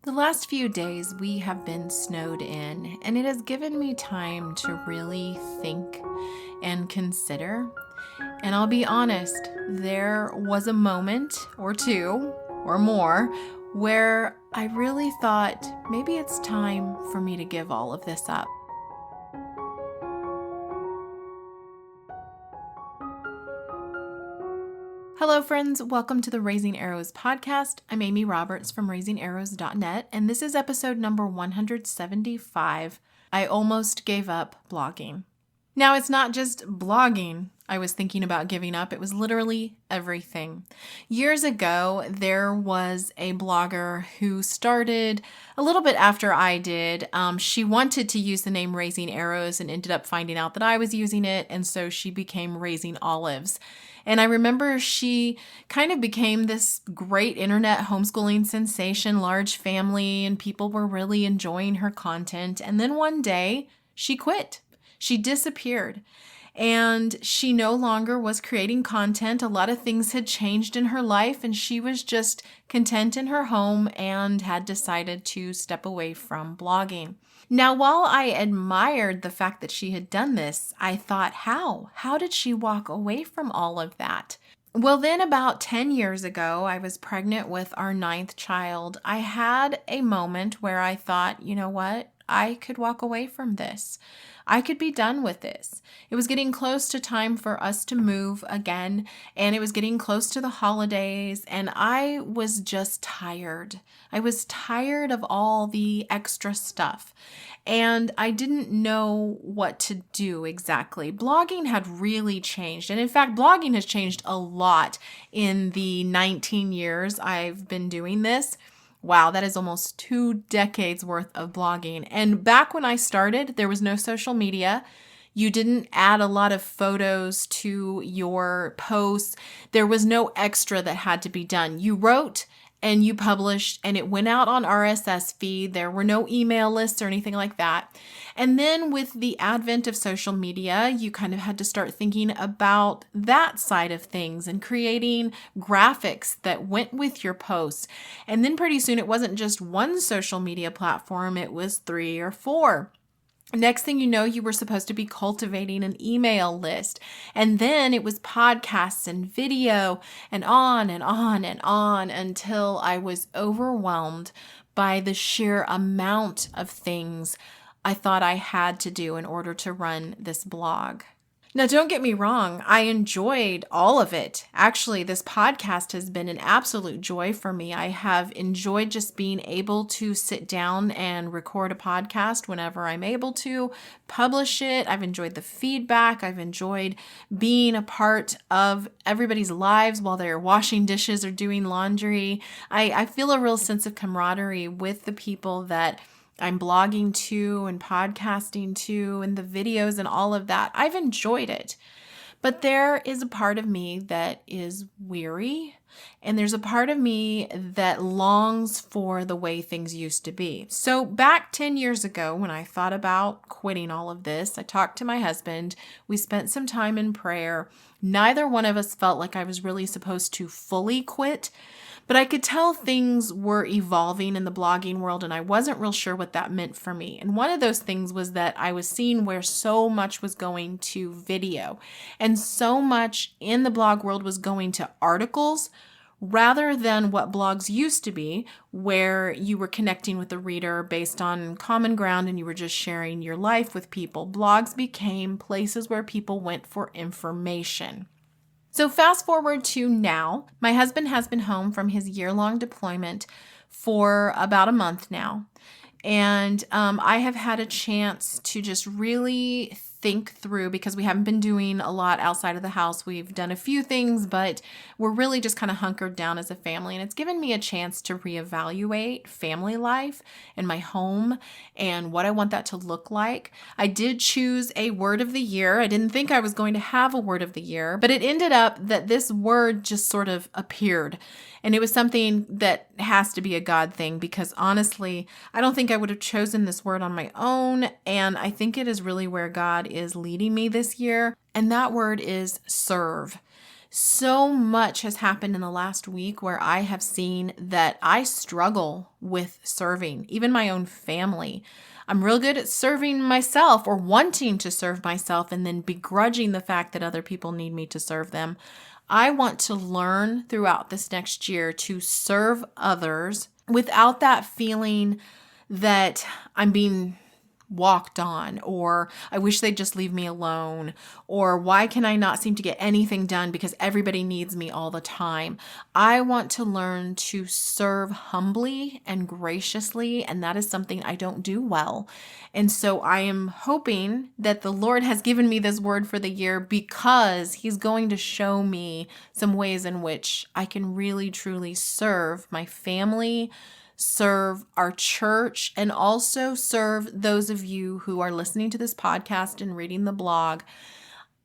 The last few days we have been snowed in, and it has given me time to really think and consider. And I'll be honest, there was a moment or two or more where I really thought maybe it's time for me to give all of this up. Hello, friends. Welcome to the Raising Arrows podcast. I'm Amy Roberts from raisingarrows.net, and this is episode number 175. I almost gave up blogging. Now, it's not just blogging I was thinking about giving up. It was literally everything. Years ago, there was a blogger who started a little bit after I did. She wanted to use the name Raising Arrows and ended up finding out that I was using it, and so she became Raising Olives. And I remember she kind of became this great internet homeschooling sensation, large family, and people were really enjoying her content. And then one day, she quit. She disappeared. And she no longer was creating content. A lot of things had changed in her life, and she was just content in her home and had decided to step away from blogging. Now, while I admired the fact that she had done this, I thought, how? How did she walk away from all of that? Well, then about 10 years ago, I was pregnant with our 9th child. I had a moment where I thought, you know what? I could walk away from this. I could be done with this. It was getting close to time for us to move again, and it was getting close to the holidays, and I was just tired. I was tired of all the extra stuff, and I didn't know what to do exactly. Blogging had really changed, and in fact, blogging has changed a lot in the 19 years I've been doing this. Wow, that is almost 2 decades worth of blogging. And back when I started, there was no social media. You didn't add a lot of photos to your posts. There was no extra that had to be done. You wrote and you published, and it went out on RSS feed. There were no email lists or anything like that. And then with the advent of social media, you kind of had to start thinking about that side of things and creating graphics that went with your posts. And then pretty soon it wasn't just one social media platform, it was 3 or 4. Next thing you know, you were supposed to be cultivating an email list. And then it was podcasts and video and on and on and on until I was overwhelmed by the sheer amount of things I thought I had to do in order to run this blog. Now, don't get me wrong, I enjoyed all of it. Actually, this podcast has been an absolute joy for me. I have enjoyed just being able to sit down and record a podcast whenever I'm able to, publish it. I've enjoyed the feedback. I've enjoyed being a part of everybody's lives while they're washing dishes or doing laundry. I feel a real sense of camaraderie with the people that I'm blogging to and podcasting to and the videos and all of that. I've enjoyed it. But there is a part of me that is weary, and there's a part of me that longs for the way things used to be. So back 10 years ago, when I thought about quitting all of this, I talked to my husband. We spent some time in prayer. Neither one of us felt like I was really supposed to fully quit, but I could tell things were evolving in the blogging world, and I wasn't real sure what that meant for me. And one of those things was that I was seeing where so much was going to video, and so much in the blog world was going to articles rather than what blogs used to be, where you were connecting with the reader based on common ground and you were just sharing your life with people. Blogs became places where people went for information. So fast forward to now, my husband has been home from his year-long deployment for about a month now. And I have had a chance to just really think through, because we haven't been doing a lot outside of the house. We've done a few things, but we're really just kind of hunkered down as a family. And it's given me a chance to reevaluate family life and my home and what I want that to look like. I did choose a word of the year. I didn't think I was going to have a word of the year, but it ended up that this word just sort of appeared. And it was something that has to be a God thing, because honestly, I don't think I would have chosen this word on my own. And I think it is really where God is leading me this year. And that word is serve. So much has happened in the last week where I have seen that I struggle with serving, even my own family. I'm real good at serving myself or wanting to serve myself and then begrudging the fact that other people need me to serve them. I want to learn throughout this next year to serve others without that feeling that I'm being walked on, or I wish they'd just leave me alone, or why can I not seem to get anything done because everybody needs me all the time. I want to learn to serve humbly and graciously, and that is something I don't do well. And so I am hoping that the Lord has given me this word for the year because He's going to show me some ways in which I can really truly serve my family, serve our church, and also serve those of you who are listening to this podcast and reading the blog.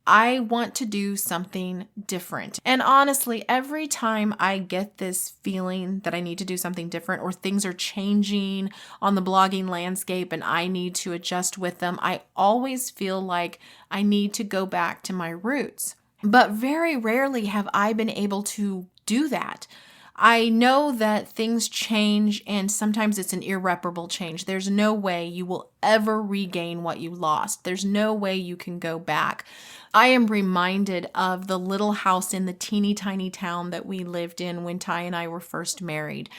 I want to do something different. And honestly, every time I get this feeling that I need to do something different or things are changing on the blogging landscape and I need to adjust with them, I always feel like I need to go back to my roots. But very rarely have I been able to do that. I know that things change and sometimes it's an irreparable change. There's no way you will ever regain what you lost. There's no way you can go back. I am reminded of the little house in the teeny tiny town that we lived in when Ty and I were first married.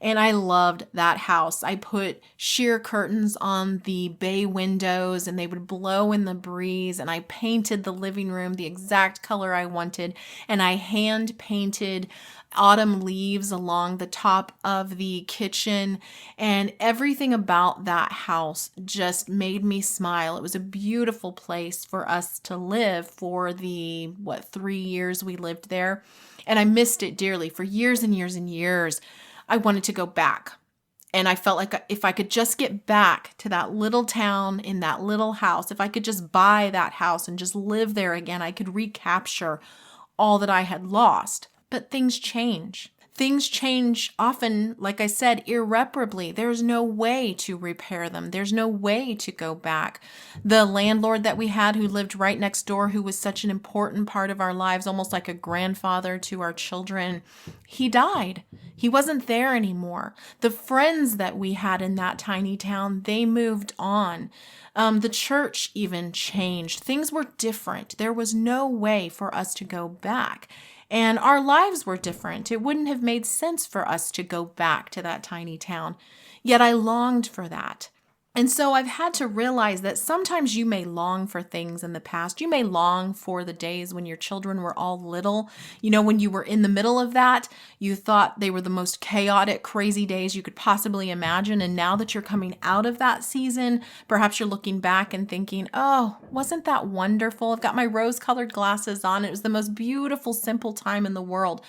And I loved that house. I put sheer curtains on the bay windows and they would blow in the breeze. And I painted the living room the exact color I wanted. And I hand painted autumn leaves along the top of the kitchen, and everything about that house just made me smile. It was a beautiful place for us to live for the 3 years we lived there, and I missed it dearly. For years and years and years I wanted to go back, and I felt like if I could just get back to that little town in that little house, if I could just buy that house and just live there again, I could recapture all that I had lost. But things change. Things change often, like I said, irreparably. There's no way to repair them. There's no way to go back. The landlord that we had who lived right next door, who was such an important part of our lives, almost like a grandfather to our children, he died. He wasn't there anymore. The friends that we had in that tiny town, they moved on. The church even changed. Things were different. There was no way for us to go back. And our lives were different. It wouldn't have made sense for us to go back to that tiny town. Yet I longed for that. And so I've had to realize that sometimes you may long for things in the past. You may long for the days when your children were all little. You know, when you were in the middle of that, you thought they were the most chaotic, crazy days you could possibly imagine. And now that you're coming out of that season, perhaps you're looking back and thinking, oh, wasn't that wonderful? I've got my rose-colored glasses on. It was the most beautiful, simple time in the world.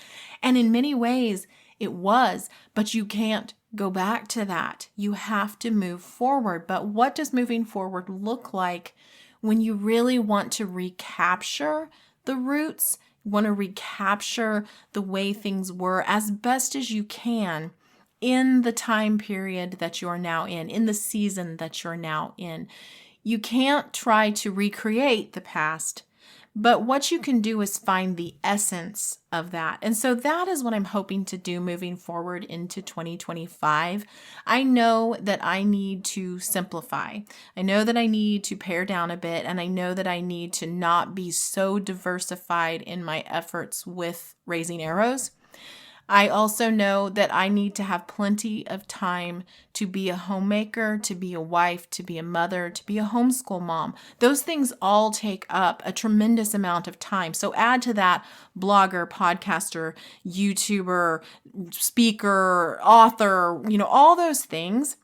And in many ways, it was, but you can't go back to that. You have to move forward. But what does moving forward look like when you really want to recapture the roots, want to recapture the way things were as best as you can in the time period that you're now in the season that you're now in? You can't try to recreate the past, but what you can do is find the essence of that. And so that is what I'm hoping to do moving forward into 2025. I know that I need to simplify. I know that I need to pare down a bit, and I know that I need to not be so diversified in my efforts with Raising Arrows. I also know that I need to have plenty of time to be a homemaker, to be a wife, to be a mother, to be a homeschool mom. Those things all take up a tremendous amount of time. So add to that blogger, podcaster, YouTuber, speaker, author, all those things.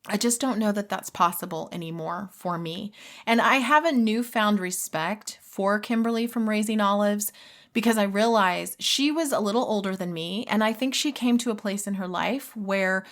I just don't know that that's possible anymore for me. And I have a newfound respect for Kimberly from Raising Olives, because I realized she was a little older than me, and I think she came to a place in her life where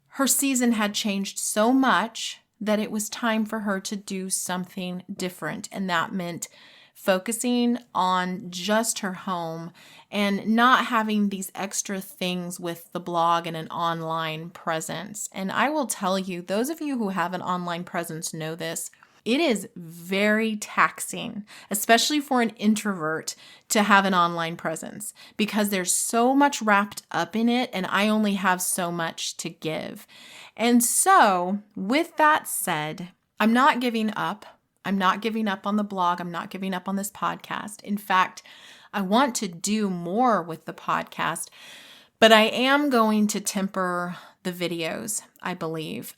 her season had changed so much that it was time for her to do something different, and that meant focusing on just her home and not having these extra things with the blog and an online presence. And I will tell you, those of you who have an online presence know this. It is very taxing, especially for an introvert, to have an online presence because there's so much wrapped up in it and I only have so much to give. And so, with that said, I'm not giving up. I'm not giving up on the blog. I'm not giving up on this podcast. In fact, I want to do more with the podcast, but I am going to temper the videos, I believe.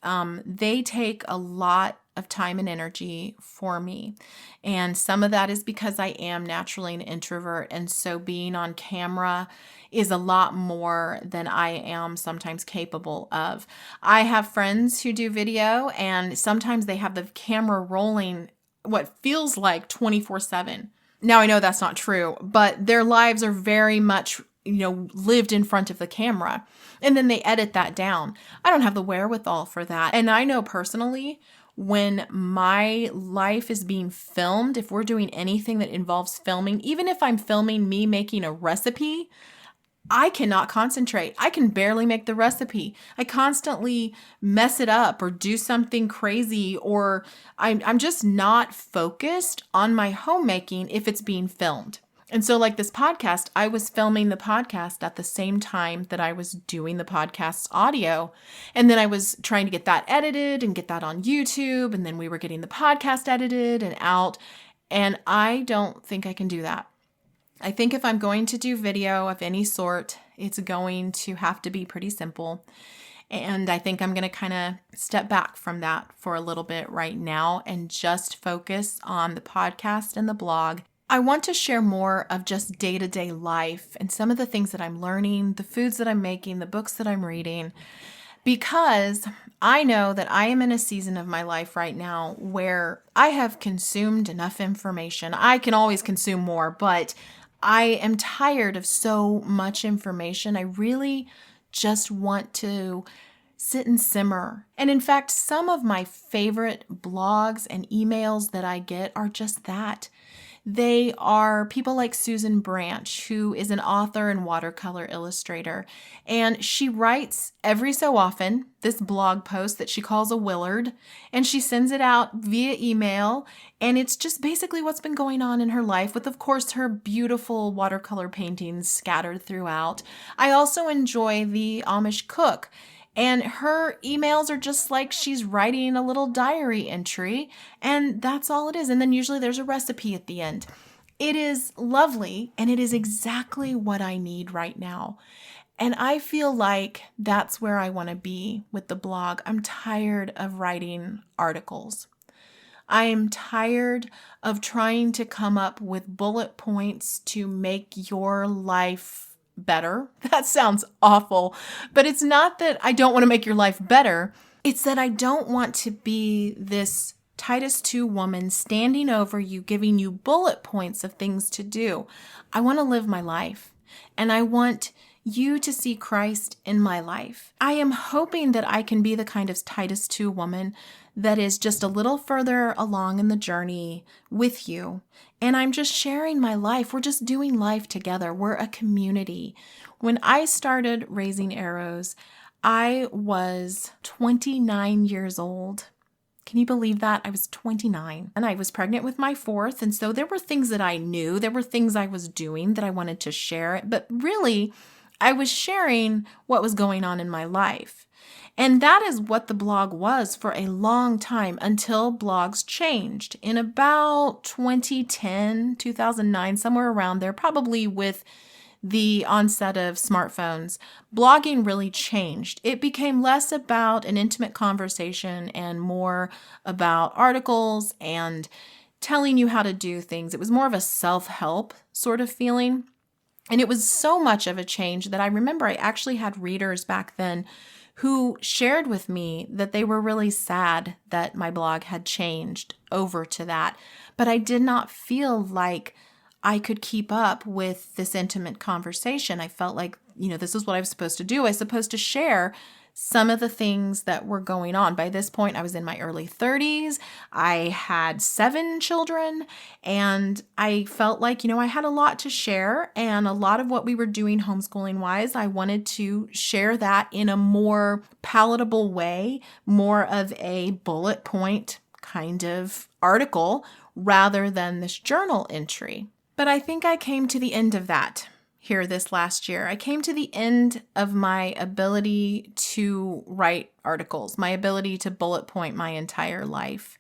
They take a lot of time and energy for me. And some of that is because I am naturally an introvert. And so being on camera is a lot more than I am sometimes capable of. I have friends who do video, and sometimes they have the camera rolling what feels like 24/7. Now, I know that's not true, but their lives are very much, lived in front of the camera. And then they edit that down. I don't have the wherewithal for that. And I know personally, when my life is being filmed, if we're doing anything that involves filming, even if I'm filming me making a recipe, I cannot concentrate. I can barely make the recipe. I constantly mess it up or do something crazy, or I'm just not focused on my homemaking if it's being filmed. And so like this podcast, I was filming the podcast at the same time that I was doing the podcast's audio. And then I was trying to get that edited and get that on YouTube. And then we were getting the podcast edited and out. And I don't think I can do that. I think if I'm going to do video of any sort, it's going to have to be pretty simple. And I think I'm going to kind of step back from that for a little bit right now and just focus on the podcast and the blog. I want to share more of just day-to-day life and some of the things that I'm learning, the foods that I'm making, the books that I'm reading, because I know that I am in a season of my life right now where I have consumed enough information. I can always consume more, but I am tired of so much information. I really just want to sit and simmer. And in fact, some of my favorite blogs and emails that I get are just that. They are people like Susan Branch, who is an author and watercolor illustrator. And she writes every so often this blog post that she calls a Willard, and she sends it out via email. And it's just basically what's been going on in her life, with, of course, her beautiful watercolor paintings scattered throughout. I also enjoy the Amish Cook. And her emails are just like she's writing a little diary entry, and that's all it is. And then usually there's a recipe at the end. It is lovely, and it is exactly what I need right now. And I feel like that's where I want to be with the blog. I'm tired of writing articles. I am tired of trying to come up with bullet points to make your life better. That sounds awful, but it's not that I don't want to make your life better. It's that I don't want to be this Titus 2 woman standing over you, giving you bullet points of things to do. I want to live my life, and I want you to see Christ in my life. I am hoping that I can be the kind of Titus 2 woman that is just a little further along in the journey with you. And I'm just sharing my life. We're just doing life together. We're a community. When I started Raising Arrows, I was 29 years old. Can you believe that? I was 29 and I was pregnant with my fourth. And so there were things that I knew. There were things I was doing that I wanted to share. But really, I was sharing what was going on in my life. And that is what the blog was for a long time, until blogs changed in about 2010, 2009, somewhere around there, probably with the onset of smartphones. Blogging really changed. It became less about an intimate conversation and more about articles and telling you how to do things. It was more of a self-help sort of feeling. And it was so much of a change that I remember I actually had readers back then who shared with me that they were really sad that my blog had changed over to that. But I did not feel like I could keep up with this intimate conversation. I felt like, this is what I was supposed to do. I was supposed to share some of the things that were going on. By this point, I was in my early 30s. I had 7 children, and I felt like, I had a lot to share, and a lot of what we were doing homeschooling wise, I wanted to share that in a more palatable way, more of a bullet point kind of article rather than this journal entry. But I think I came to the end of that here this last year. I came to the end of my ability to write articles, my ability to bullet point my entire life.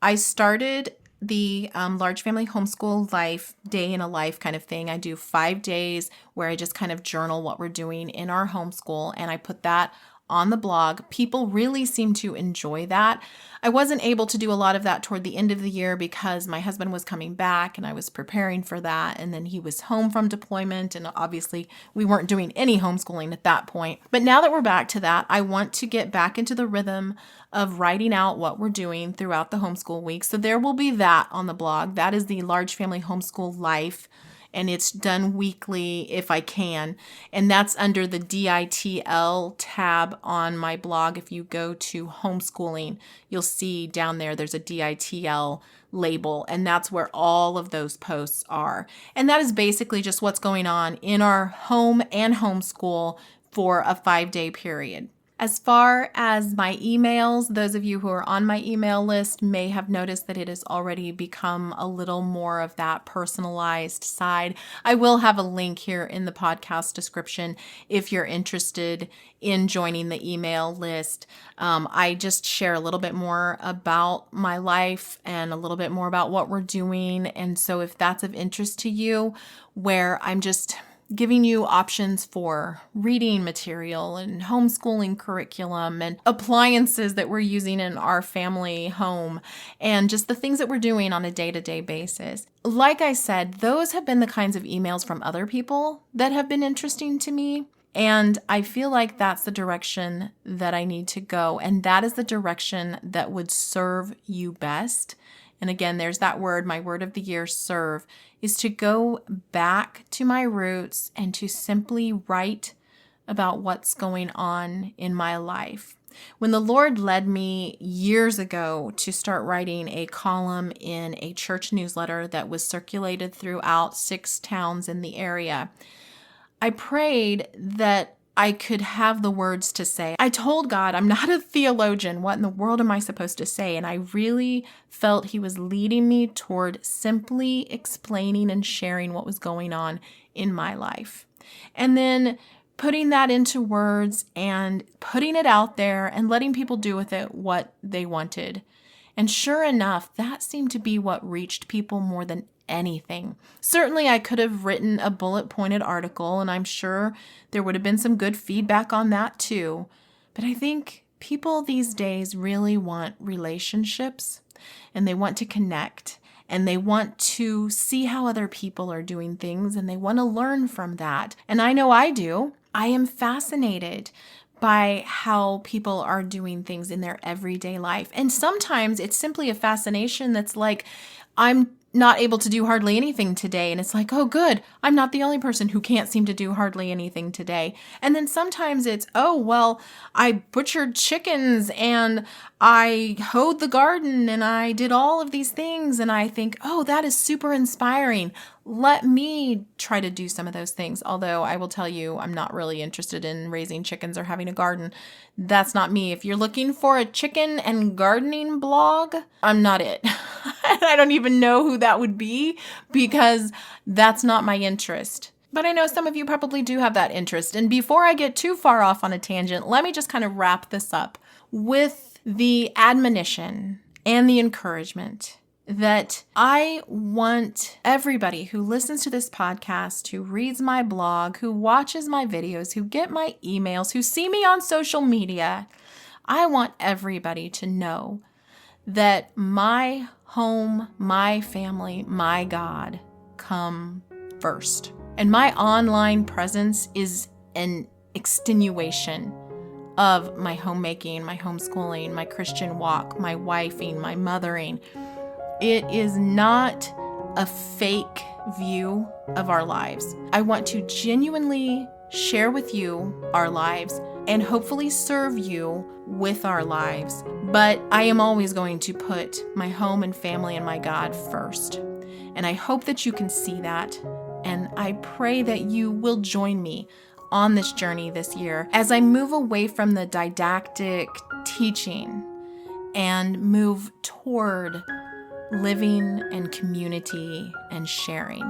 I started the large family homeschool life, day in a life kind of thing. I do 5 days where I just kind of journal what we're doing in our homeschool, and I put that on the blog. People really seem to enjoy that. I wasn't able to do a lot of that toward the end of the year because my husband was coming back and I was preparing for that. And then he was home from deployment, and obviously we weren't doing any homeschooling at that point. But now that we're back to that, I want to get back into the rhythm of writing out what we're doing throughout the homeschool week. So there will be that on the blog. That is the Large Family Homeschool Life, and it's done weekly if I can. And that's under the DITL tab on my blog. If you go to homeschooling, you'll see down there there's a DITL label, and that's where all of those posts are. And that is basically just what's going on in our home and homeschool for a 5-day period. As far as my emails, those of you who are on my email list may have noticed that it has already become a little more of that personalized side. I will have a link here in the podcast description if you're interested in joining the email list. I just share a little bit more about my life and a little bit more about what we're doing. And so if that's of interest to you, where I'm just giving you options for reading material and homeschooling curriculum and appliances that we're using in our family home and just the things that we're doing on a day-to-day basis. Like I said, those have been the kinds of emails from other people that have been interesting to me. And I feel like that's the direction that I need to go. And that is the direction that would serve you best. And again, there's that word, my word of the year, serve, is to go back to my roots and to simply write about what's going on in my life. When the Lord led me years ago to start writing a column in a church newsletter that was circulated throughout 6 towns in the area, I prayed that I could have the words to say. I told God, I'm not a theologian. What in the world am I supposed to say? And I really felt He was leading me toward simply explaining and sharing what was going on in my life. And then putting that into words and putting it out there and letting people do with it what they wanted. And sure enough, that seemed to be what reached people more than anything. Certainly, I could have written a bullet-pointed article, and I'm sure there would have been some good feedback on that too. But I think people these days really want relationships, and they want to connect, and they want to see how other people are doing things, and they want to learn from that. And I know I do. I am fascinated by how people are doing things in their everyday life. And sometimes it's simply a fascination that's like, I'm not able to do hardly anything today. And it's like, oh, good. I'm not the only person who can't seem to do hardly anything today. And then sometimes it's, oh, well, I butchered chickens and I hoed the garden and I did all of these things. And I think, oh, that is super inspiring. Let me try to do some of those things. Although I will tell you, I'm not really interested in raising chickens or having a garden. That's not me. If you're looking for a chicken and gardening blog, I'm not it. I don't even know who that would be because that's not my interest. But I know some of you probably do have that interest. And before I get too far off on a tangent, let me just kind of wrap this up with the admonition and the encouragement that I want everybody who listens to this podcast, who reads my blog, who watches my videos, who get my emails, who see me on social media, I want everybody to know that my home, my family, my God come first. And my online presence is an extenuation of my homemaking, my homeschooling, my Christian walk, my wifing, my mothering. It is not a fake view of our lives. I want to genuinely share with you our lives and hopefully serve you with our lives. But I am always going to put my home and family and my God first. And I hope that you can see that. And I pray that you will join me on this journey this year as I move away from the didactic teaching and move toward living and community and sharing.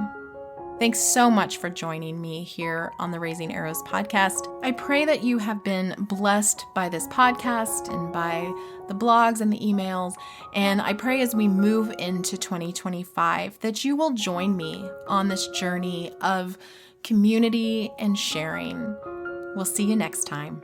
Thanks so much for joining me here on the Raising Arrows podcast. I pray that you have been blessed by this podcast and by the blogs and the emails. And I pray as we move into 2025 that you will join me on this journey of community and sharing. We'll see you next time.